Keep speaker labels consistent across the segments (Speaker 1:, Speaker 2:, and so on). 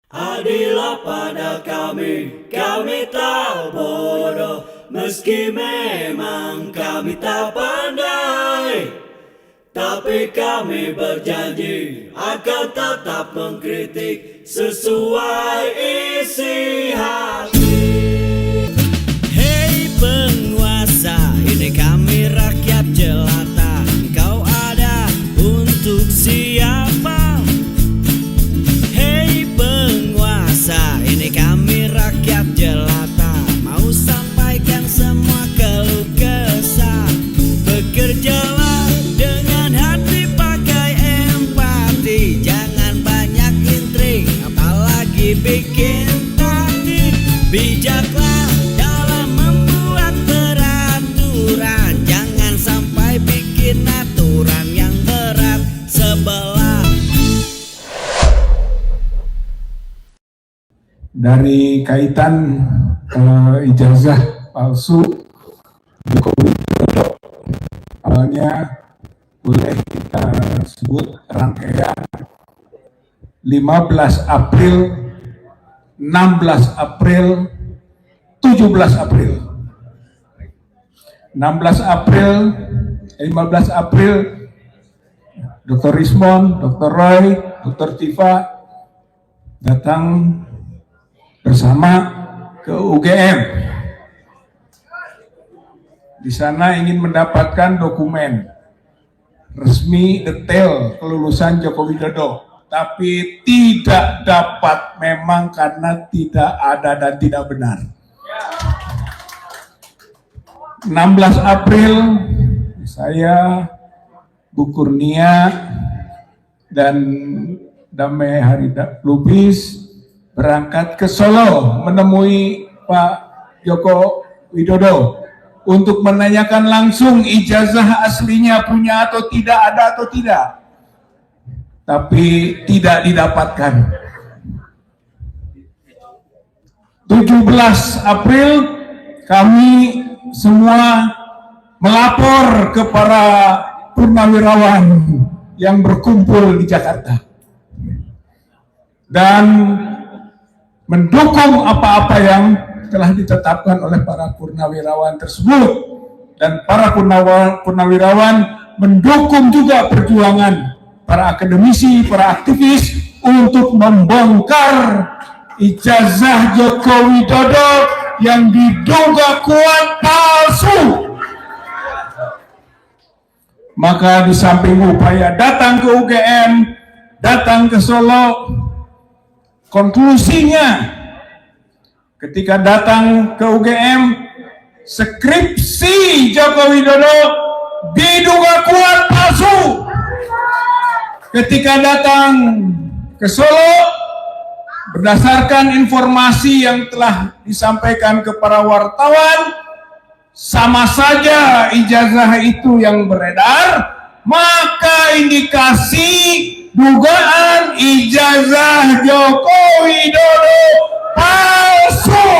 Speaker 1: Adillah pada kami tak bodoh, meski memang kami tak pandai. Tapi kami berjanji akan tetap mengkritik sesuai isi hati. Hei penguasa, ini kami rakyat jelata. Engkau ada untuk siapa? Hei penguasa, ini kami rakyat jelata. Mau sampaikan semua keluh kesah. Bekerjalah dengan hati, pakai empati. Jangan banyak intrik, apalagi bikin taktik. Bijaklah dalam membuat peraturan. Jangan sampai bikin aturan yang berat sebelah.
Speaker 2: Dari kaitan ijazah palsu Jokowi Dodo, awalnya boleh kita sebut rangkaian 15 April, 16 April, 17 April. 16 April, 15 April, Dr. Rismon, Dr. Roy, Dr. Tifa datang bersama ke UGM. Di sana ingin mendapatkan dokumen resmi detail kelulusan Joko Widodo, tapi tidak dapat memang karena tidak ada dan tidak benar. 16 April saya, Bu Kurnia dan Damai Harida Lubis berangkat ke Solo menemui Pak Joko Widodo untuk menanyakan langsung ijazah aslinya punya atau tidak, ada atau tidak. Tapi tidak didapatkan. 17 April kami semua melapor ke para purnawirawan yang berkumpul di Jakarta dan mendukung apa-apa yang telah ditetapkan oleh para purnawirawan tersebut, dan para purnawirawan mendukung juga perjuangan para akademisi, para aktivis untuk membongkar ijazah Joko Widodo yang diduga kuat palsu. Maka di samping upaya datang ke UGM, datang ke Solo, konklusinya ketika datang ke UGM, skripsi Joko Widodo diduga kuat palsu. Ketika datang ke Solo, berdasarkan informasi yang telah disampaikan ke para wartawan, sama saja ijazah itu yang beredar, maka indikasi dugaan ijazah Joko Widodo palsu.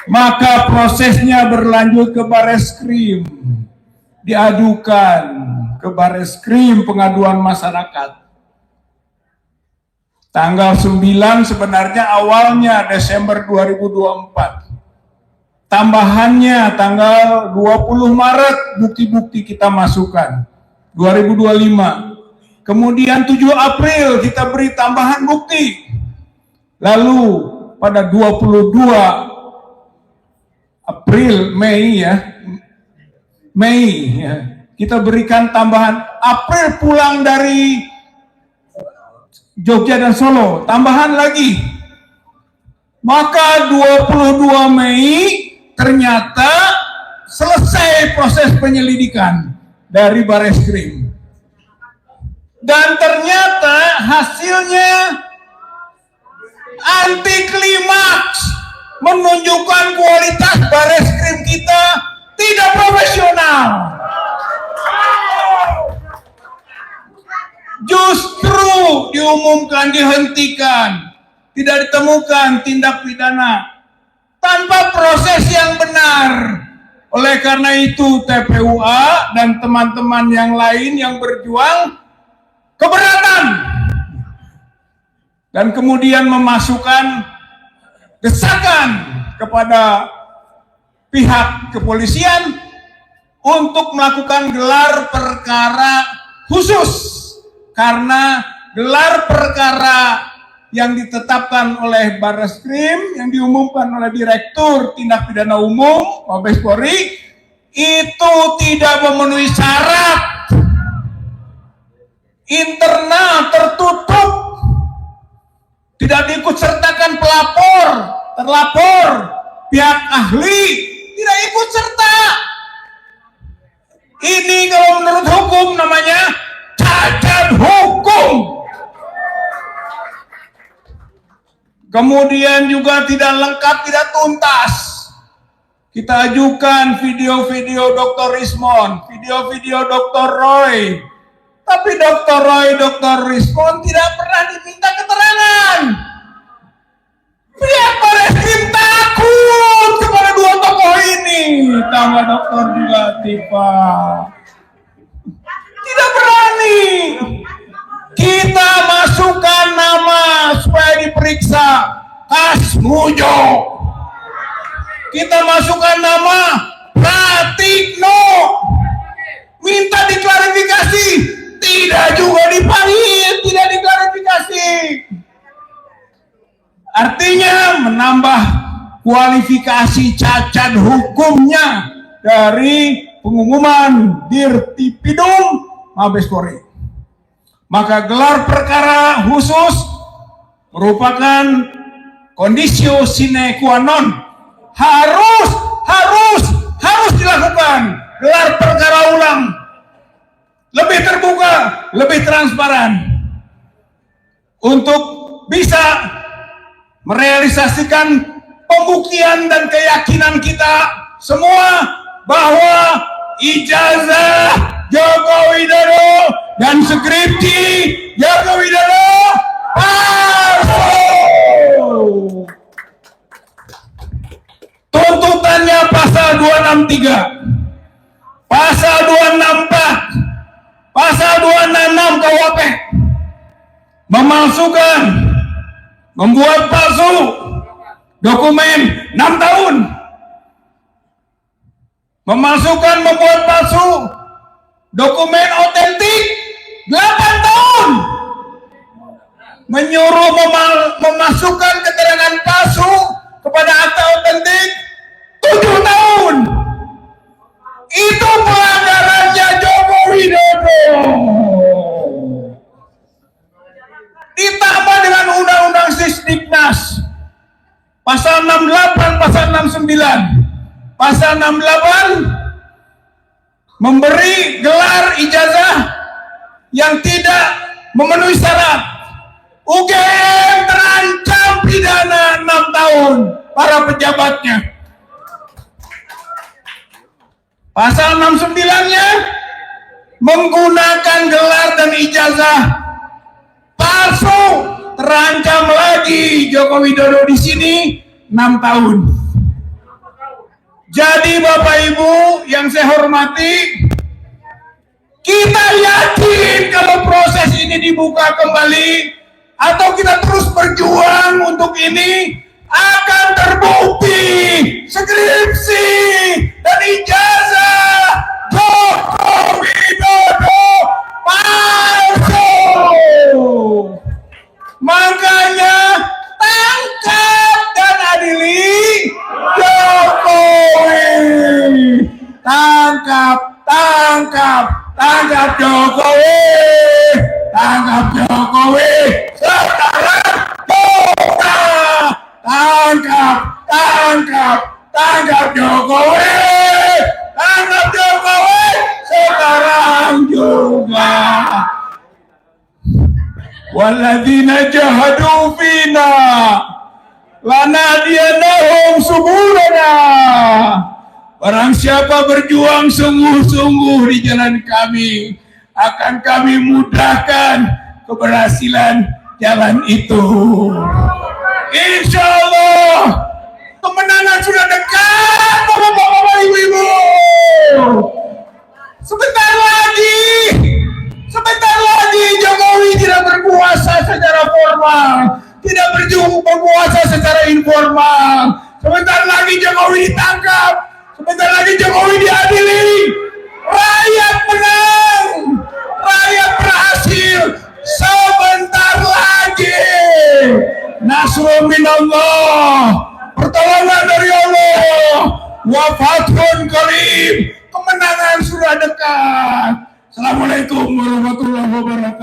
Speaker 2: Maka prosesnya berlanjut ke Bareskrim, diadukan ke Bareskrim pengaduan masyarakat. Tanggal 9 sebenarnya awalnya Desember 2024. Tambahannya tanggal 20 Maret bukti-bukti kita masukkan 2025. Kemudian 7 April kita beri tambahan bukti. Lalu pada 22 April, Mei kita berikan tambahan. April pulang dari Jogja dan Solo, tambahan lagi. Maka 22 Mei ternyata selesai proses penyelidikan dari Bareskrim. Dan ternyata hasilnya anti klimaks, menunjukkan kualitas Bareskrim kita tidak profesional. Justru diumumkan dihentikan, tidak ditemukan tindak pidana tanpa proses yang benar. Oleh karena itu TPUA dan teman-teman yang lain yang berjuang keberatan dan kemudian memasukkan desakan kepada pihak kepolisian untuk melakukan gelar perkara khusus, karena gelar perkara yang ditetapkan oleh Barreskrim, yang diumumkan oleh Direktur Tindak Pidana Umum Mabes Polri, itu tidak memenuhi syarat, internal, tertutup, tidak diikutsertakan pelapor, terlapor, pihak ahli, tidak ikut serta. Ini kalau menurut hukum namanya cacat hukum. Kemudian juga tidak lengkap, tidak tuntas. Kita ajukan video-video Dr. Rismond, video-video Dr. Roy. Tapi Dr. Roy, Dr. Rismond tidak pernah diminta keterangan. Pihak Barreskrim takut kepada dua tokoh ini. Tambah dokter juga tiba. Tidak berani. Kita masukkan nama supaya diperiksa. Hasmujo. Kita masukkan nama Pratikno. Minta diklarifikasi. Tidak juga dipanggil, tidak diklarifikasi. Artinya menambah kualifikasi cacat hukumnya dari pengumuman Dirtipidum Mabes Polri. Maka gelar perkara khusus merupakan kondisio sine qua non, harus dilakukan gelar perkara ulang, lebih terbuka, lebih transparan, untuk bisa merealisasikan pembuktian dan keyakinan kita semua bahwa ijazah Joko Widodo dan skripsi Joko Widodo palsu. Tuntutannya pasal 263, pasal 264, pasal 266 KUHP, memalsukan, membuat palsu dokumen 6 tahun, memalsukan, membuat palsu dokumen otentik 8 tahun, menyuruh memasukkan keterangan palsu kepada akta otentik 7 tahun. Itu pelanggarannya Joko Widodo. Ditambah dengan Undang-Undang Sisdiknas pasal 68, pasal 69. Pasal 68 memberi gelar ijazah yang tidak memenuhi syarat. UGM terancam pidana 6 tahun para pejabatnya. Pasal 69-nya menggunakan gelar dan ijazah palsu, terancam lagi Joko Widodo di sini 6 tahun. Jadi Bapak Ibu yang saya hormati, kita yakin kalau proses ini dibuka kembali atau kita terus berjuang untuk ini, akan terbukti skripsi dan ijazah Joko Widodo palsu. Makanya tangkap dan adili Jokowi. Tangkap Jokowi. Tangkap Jokowi. Sekarang buka. Tangkap Jokowi. Tangkap Jokowi. Sekarang juga. Walladzina jahadu fina lanahdiyanahum subulana. Barang siapa berjuang sungguh-sungguh di jalan kami, akan kami mudahkan keberhasilan jalan itu. Insya Allah kemenangan sudah dekat, Bapak-bapak, Ibu-ibu. Sebentar lagi Jokowi tidak berkuasa secara formal. tidak berkuasa secara informal. Sebentar lagi Jokowi ditangkap, sebentar lagi Jokowi diadili. Rakyat menang, rakyat berhasil. Sebentar lagi nasrul minallah, pertolongan dari Allah, wa fathun qarib, kemenangan sudah dekat. Assalamualaikum warahmatullahi wabarakatuh.